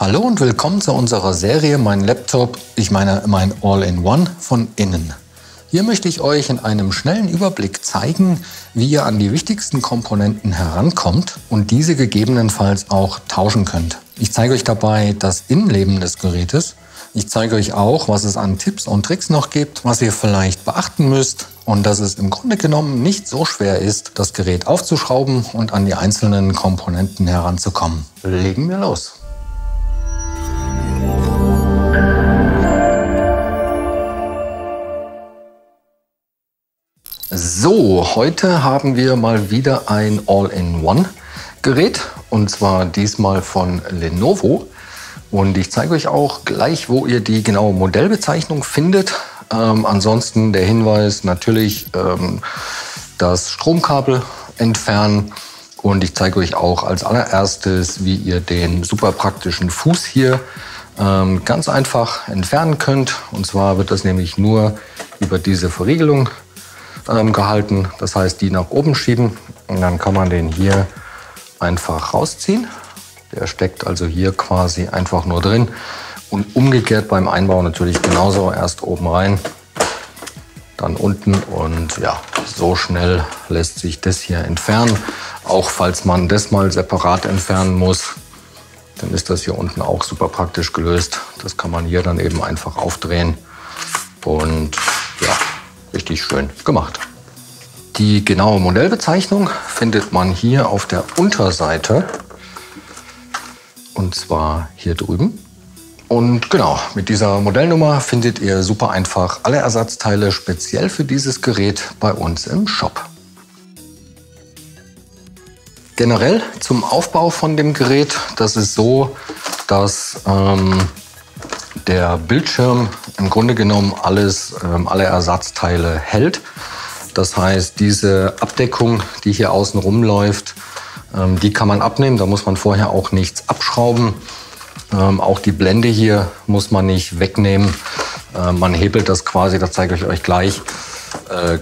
Hallo und willkommen zu unserer Serie Mein Laptop, ich meine mein All-in-One von innen. Hier möchte ich euch in einem schnellen Überblick zeigen, wie ihr an die wichtigsten Komponenten herankommt und diese gegebenenfalls auch tauschen könnt. Ich zeige euch dabei das Innenleben des Gerätes. Ich zeige euch auch, was es an Tipps und Tricks noch gibt, was ihr vielleicht beachten müsst und dass es im Grunde genommen nicht so schwer ist, das Gerät aufzuschrauben und an die einzelnen Komponenten heranzukommen. Legen wir los! So, heute haben wir mal wieder ein All-in-One-Gerät und zwar diesmal von Lenovo. Und ich zeige euch auch gleich, wo ihr die genaue Modellbezeichnung findet. Ansonsten der Hinweis natürlich das Stromkabel entfernen. Und ich zeige euch auch als allererstes, wie ihr den super praktischen Fuß hier ganz einfach entfernen könnt. Und zwar wird das nämlich nur über diese Verriegelung gehalten. Das heißt, die nach oben schieben und dann kann man den hier einfach rausziehen. Der steckt also hier quasi einfach nur drin und umgekehrt beim Einbau natürlich genauso. Erst oben rein, dann unten und ja, so schnell lässt sich das hier entfernen. Auch falls man das mal separat entfernen muss, dann ist das hier unten auch super praktisch gelöst. Das kann man hier dann eben einfach aufdrehen und ja, richtig schön gemacht. Die genaue Modellbezeichnung findet man hier auf der Unterseite. Und zwar hier drüben. Und genau, mit dieser Modellnummer findet ihr super einfach alle Ersatzteile speziell für dieses Gerät bei uns im Shop. Generell zum Aufbau von dem Gerät, das ist so, dass der Bildschirm im Grunde genommen alle Ersatzteile hält. Das heißt, diese Abdeckung, die hier außen rumläuft, die kann man abnehmen, da muss man vorher auch nichts abschrauben. Auch die Blende hier muss man nicht wegnehmen. Man hebelt das quasi, das zeige ich euch gleich,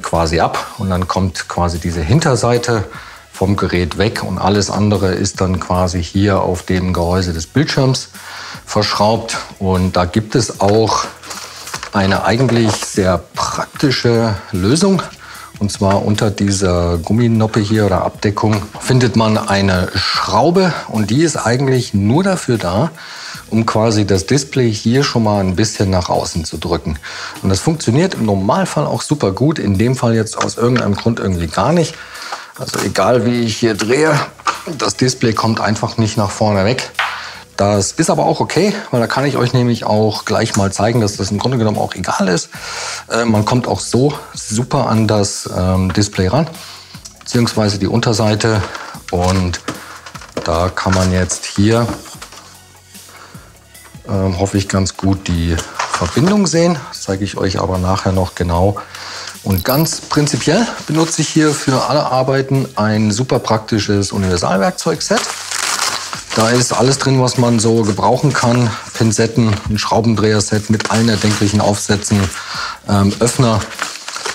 quasi ab. Und dann kommt quasi diese Hinterseite vom Gerät weg und alles andere ist dann quasi hier auf dem Gehäuse des Bildschirms verschraubt. Und da gibt es auch eine eigentlich sehr praktische Lösung. Und zwar unter dieser Gumminoppe hier oder Abdeckung findet man eine Schraube und die ist eigentlich nur dafür da, um quasi das Display hier schon mal ein bisschen nach außen zu drücken. Und das funktioniert im Normalfall auch super gut, in dem Fall jetzt aus irgendeinem Grund irgendwie gar nicht. Also egal wie ich hier drehe, das Display kommt einfach nicht nach vorne weg. Das ist aber auch okay, weil da kann ich euch nämlich auch gleich mal zeigen, dass das im Grunde genommen auch egal ist. Man kommt auch so super an das Display ran, beziehungsweise die Unterseite. Und da kann man jetzt hier, hoffe ich, ganz gut die Verbindung sehen. Das zeige ich euch aber nachher noch genau. Und ganz prinzipiell benutze ich hier für alle Arbeiten ein super praktisches Universalwerkzeugset. Da ist alles drin, was man so gebrauchen kann. Pinzetten, ein Schraubendreher-Set mit allen erdenklichen Aufsätzen, Öffner.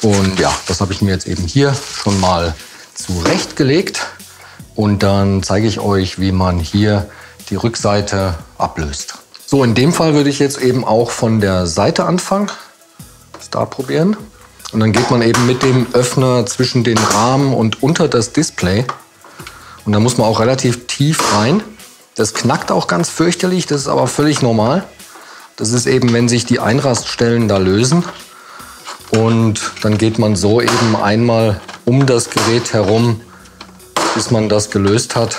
Und ja, das habe ich mir jetzt eben hier schon mal zurechtgelegt. Und dann zeige ich euch, wie man hier die Rückseite ablöst. So, in dem Fall würde ich jetzt eben auch von der Seite anfangen. Start probieren. Und dann geht man eben mit dem Öffner zwischen den Rahmen und unter das Display. Und da muss man auch relativ tief rein. Das knackt auch ganz fürchterlich, das ist aber völlig normal. Das ist eben, wenn sich die Einraststellen da lösen. Und dann geht man so eben einmal um das Gerät herum, bis man das gelöst hat.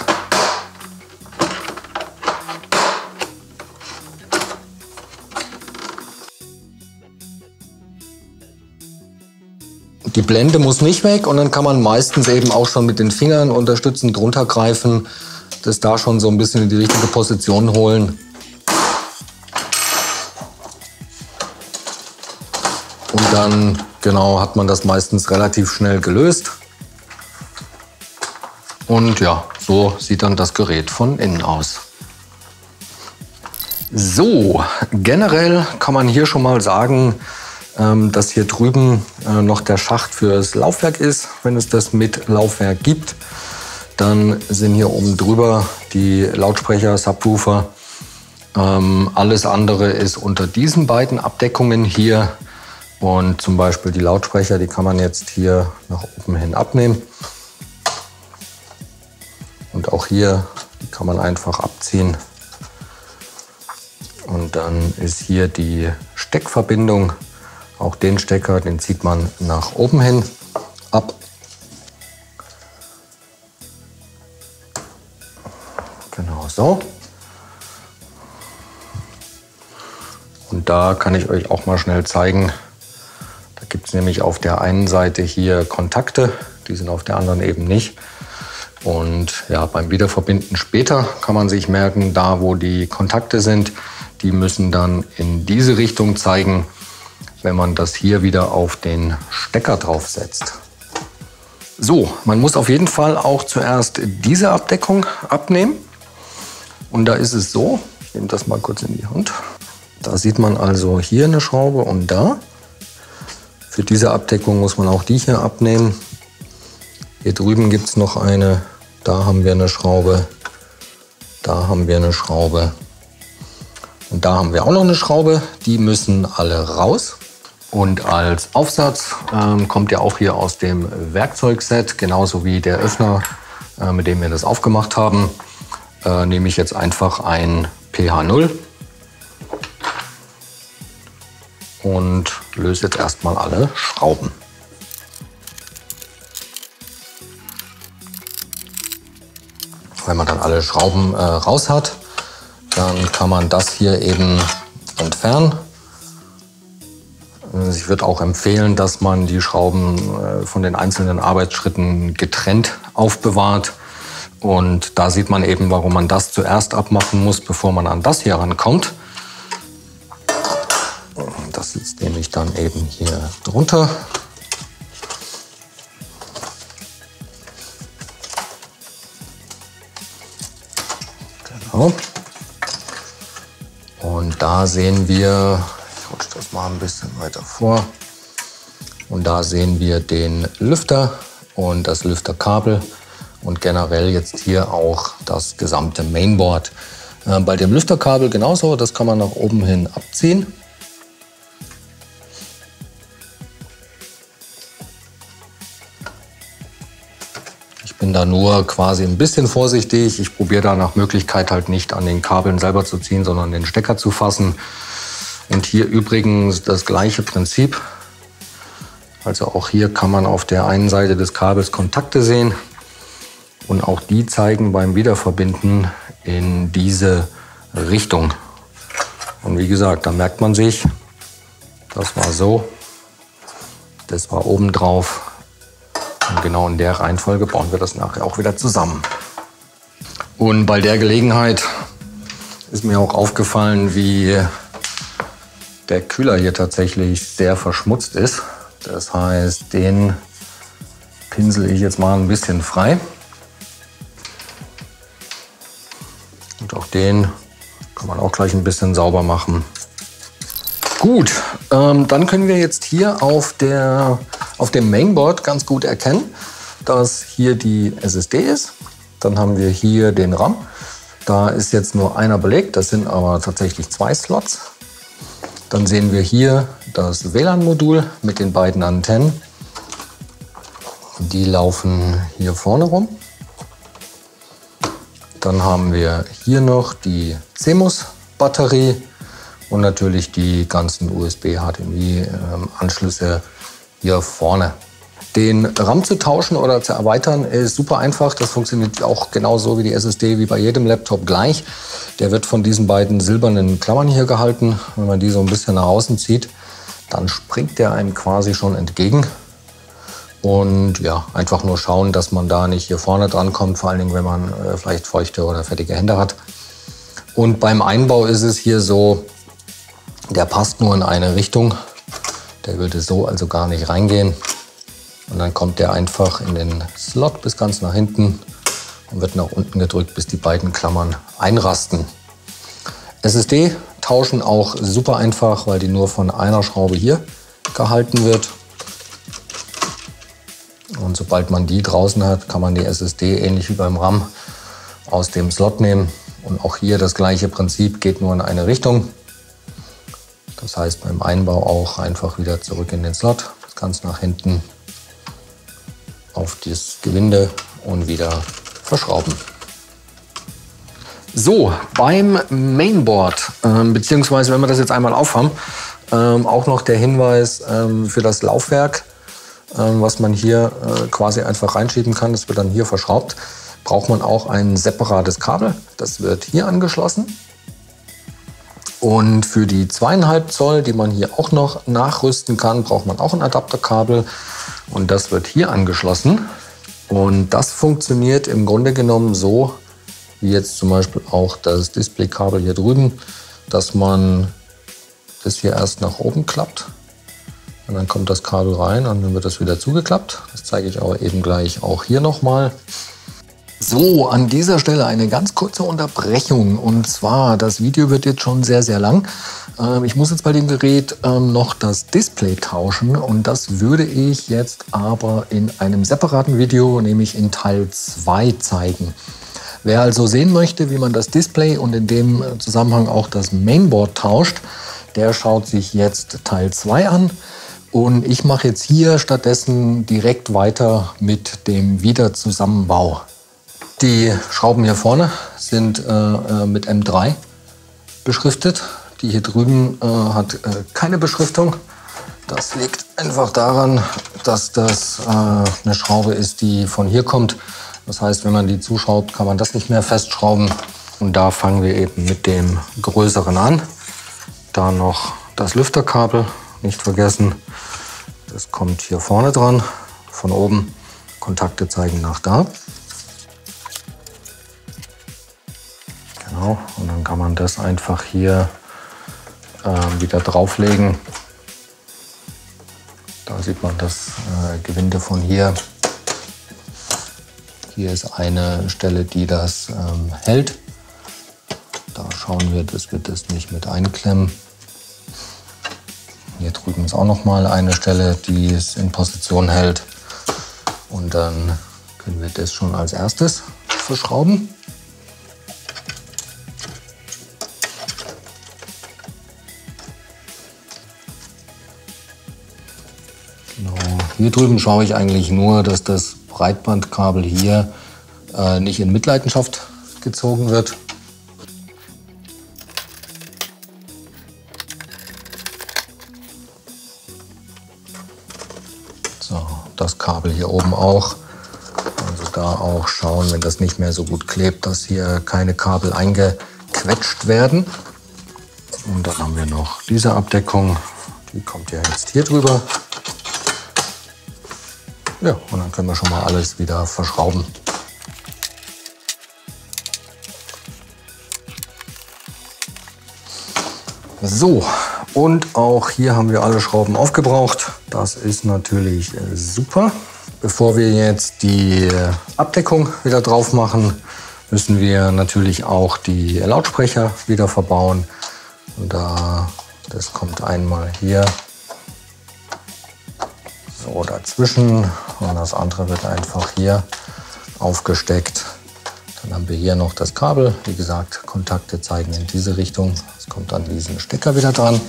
Die Blende muss nicht weg und dann kann man meistens eben auch schon mit den Fingern unterstützend drunter greifen, das da schon so ein bisschen in die richtige Position holen. Und dann genau hat man das meistens relativ schnell gelöst. Und ja, so sieht dann das Gerät von innen aus. So, generell kann man hier schon mal sagen, dass hier drüben noch der Schacht fürs Laufwerk ist, wenn es das mit Laufwerk gibt. Dann sind hier oben drüber die Lautsprecher, Subwoofer Alles andere ist unter diesen beiden Abdeckungen hier. Und zum Beispiel die Lautsprecher, die kann man jetzt hier nach oben hin abnehmen. Und auch hier, die kann man einfach abziehen. Und dann ist hier die Steckverbindung. Auch den Stecker, den zieht man nach oben hin ab. Genau so. Und da kann ich euch auch mal schnell zeigen. Da gibt es nämlich auf der einen Seite hier Kontakte, die sind auf der anderen eben nicht. Und ja, beim Wiederverbinden später kann man sich merken, da wo die Kontakte sind, die müssen dann in diese Richtung zeigen, wenn man das hier wieder auf den Stecker draufsetzt. So, man muss auf jeden Fall auch zuerst diese Abdeckung abnehmen. Und da ist es so, ich nehme das mal kurz in die Hand. Da sieht man also hier eine Schraube und da. Für diese Abdeckung muss man auch die hier abnehmen. Hier drüben gibt es noch eine. Da haben wir eine Schraube, da haben wir eine Schraube und da haben wir auch noch eine Schraube. Die müssen alle raus. Und als Aufsatz kommt ja auch hier aus dem Werkzeugset, genauso wie der Öffner, mit dem wir das aufgemacht haben, nehme ich jetzt einfach ein PH0 und löse jetzt erstmal alle Schrauben. Wenn man dann alle Schrauben raus hat, dann kann man das hier eben entfernen. Ich würde auch empfehlen, dass man die Schrauben von den einzelnen Arbeitsschritten getrennt aufbewahrt. Und da sieht man eben, warum man das zuerst abmachen muss, bevor man an das hier rankommt. Das sitzt nämlich dann eben hier drunter. Genau. Und da sehen wir, ich rutsche das mal ein bisschen weiter vor, und da sehen wir den Lüfter und das Lüfterkabel und generell jetzt hier auch das gesamte Mainboard. Bei dem Lüfterkabel genauso, das kann man nach oben hin abziehen. Ich bin da nur quasi ein bisschen vorsichtig. Ich probiere da nach Möglichkeit halt nicht an den Kabeln selber zu ziehen, sondern den Stecker zu fassen. Und hier übrigens das gleiche Prinzip. Also auch hier kann man auf der einen Seite des Kabels Kontakte sehen. Und auch die zeigen beim Wiederverbinden in diese Richtung. Und wie gesagt, da merkt man sich, das war so, das war oben drauf. Und genau in der Reihenfolge bauen wir das nachher auch wieder zusammen. Und bei der Gelegenheit ist mir auch aufgefallen, wie der Kühler hier tatsächlich sehr verschmutzt ist. Das heißt, den pinsel ich jetzt mal ein bisschen frei. Und auch den kann man auch gleich ein bisschen sauber machen. Gut, dann können wir jetzt hier auf dem Mainboard ganz gut erkennen, dass hier die SSD ist. Dann haben wir hier den RAM. Da ist jetzt nur einer belegt, das sind aber tatsächlich 2 Slots. Dann sehen wir hier das WLAN-Modul mit den beiden Antennen. Die laufen hier vorne rum. Dann haben wir hier noch die CMOS-Batterie und natürlich die ganzen USB-HDMI-Anschlüsse hier vorne. Den RAM zu tauschen oder zu erweitern ist super einfach. Das funktioniert auch genauso wie die SSD, wie bei jedem Laptop gleich. Der wird von diesen beiden silbernen Klammern hier gehalten. Wenn man die so ein bisschen nach außen zieht, dann springt der einem quasi schon entgegen. Und ja, einfach nur schauen, dass man da nicht hier vorne dran kommt, vor allen Dingen, wenn man vielleicht feuchte oder fettige Hände hat. Und beim Einbau ist es hier so, der passt nur in eine Richtung. Der würde so also gar nicht reingehen. Und dann kommt der einfach in den Slot bis ganz nach hinten und wird nach unten gedrückt, bis die beiden Klammern einrasten. SSD tauschen auch super einfach, weil die nur von einer Schraube hier gehalten wird. Und sobald man die draußen hat, kann man die SSD ähnlich wie beim RAM aus dem Slot nehmen Und auch hier das gleiche Prinzip, geht nur in eine Richtung. Das heißt beim Einbau auch einfach wieder zurück in den Slot, das Ganze nach hinten auf das Gewinde und wieder verschrauben. So, beim Mainboard, beziehungsweise wenn wir das jetzt einmal aufhaben, auch noch der Hinweis für das Laufwerk, was man hier quasi einfach reinschieben kann, das wird dann hier verschraubt, braucht man auch ein separates Kabel. Das wird hier angeschlossen. Und für die 2,5 Zoll, die man hier auch noch nachrüsten kann, braucht man auch ein Adapterkabel. Und das wird hier angeschlossen. Und das funktioniert im Grunde genommen so, wie jetzt zum Beispiel auch das Displaykabel hier drüben, dass man das hier erst nach oben klappt. Und dann kommt das Kabel rein und dann wird das wieder zugeklappt. Das zeige ich aber eben gleich auch hier nochmal. So, an dieser Stelle eine ganz kurze Unterbrechung. Und zwar, das Video wird jetzt schon sehr, sehr lang. Ich muss jetzt bei dem Gerät noch das Display tauschen. Und das würde ich jetzt aber in einem separaten Video, nämlich in Teil 2, zeigen. Wer also sehen möchte, wie man das Display und in dem Zusammenhang auch das Mainboard tauscht, der schaut sich jetzt Teil 2 an. Und ich mache jetzt hier stattdessen direkt weiter mit dem Wiederzusammenbau. Die Schrauben hier vorne sind mit M3 beschriftet. Die hier drüben hat keine Beschriftung. Das liegt einfach daran, dass das eine Schraube ist, die von hier kommt. Das heißt, wenn man die zuschraubt, kann man das nicht mehr festschrauben. Und da fangen wir eben mit dem größeren an. Da noch das Lüfterkabel, nicht vergessen. Das kommt hier vorne dran, von oben. Kontakte zeigen nach da. Genau, und dann kann man das einfach hier wieder drauflegen. Da sieht man das Gewinde von hier. Hier ist eine Stelle, die das hält. Da schauen wir, dass wir das nicht mit einklemmen. Hier drüben ist auch noch mal eine Stelle, die es in Position hält. Und dann können wir das schon als erstes verschrauben. Genau. Hier drüben schaue ich eigentlich nur, dass das Breitbandkabel hier nicht in Mitleidenschaft gezogen wird. So, das Kabel hier oben auch. Also da auch schauen, wenn das nicht mehr so gut klebt, dass hier keine Kabel eingequetscht werden. Und dann haben wir noch diese Abdeckung. Die kommt ja jetzt hier drüber. Ja, und dann können wir schon mal alles wieder verschrauben. So, und auch hier haben wir alle Schrauben aufgebraucht. Das ist natürlich super. Bevor wir jetzt die Abdeckung wieder drauf machen, müssen wir natürlich auch die Lautsprecher wieder verbauen. Und das kommt einmal hier so dazwischen und das andere wird einfach hier aufgesteckt. Dann haben wir hier noch das Kabel. Wie gesagt, Kontakte zeigen in diese Richtung. Es kommt an diesen Stecker wieder dran.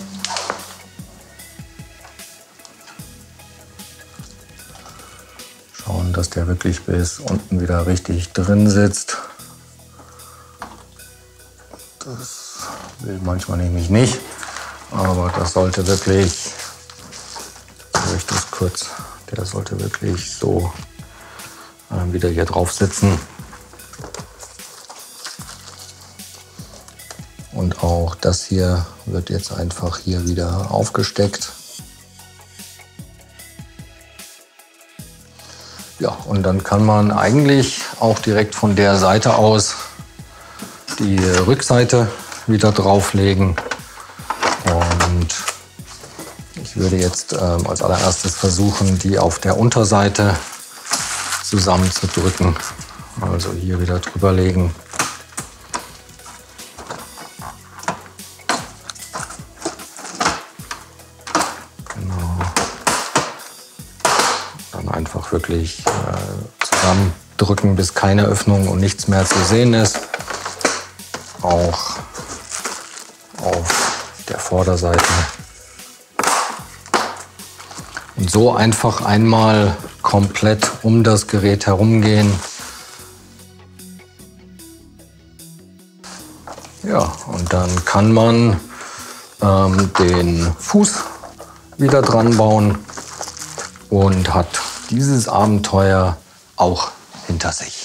Schauen, dass der wirklich bis unten wieder richtig drin sitzt. Das will manchmal nämlich nicht, aber das sollte wirklich, durch das kurz, der sollte wirklich so wieder hier drauf sitzen. Und auch das hier wird jetzt einfach hier wieder aufgesteckt. Ja, und dann kann man eigentlich auch direkt von der Seite aus die Rückseite wieder drauflegen. Und ich würde jetzt als allererstes versuchen, die auf der Unterseite zusammenzudrücken. Also hier wieder drüber legen. Einfach wirklich zusammendrücken, bis keine Öffnung und nichts mehr zu sehen ist. auch auf der Vorderseite. Und so einfach einmal komplett um das Gerät herumgehen. Ja, und dann kann man den Fuß wieder dran bauen und hat dieses Abenteuer auch hinter sich.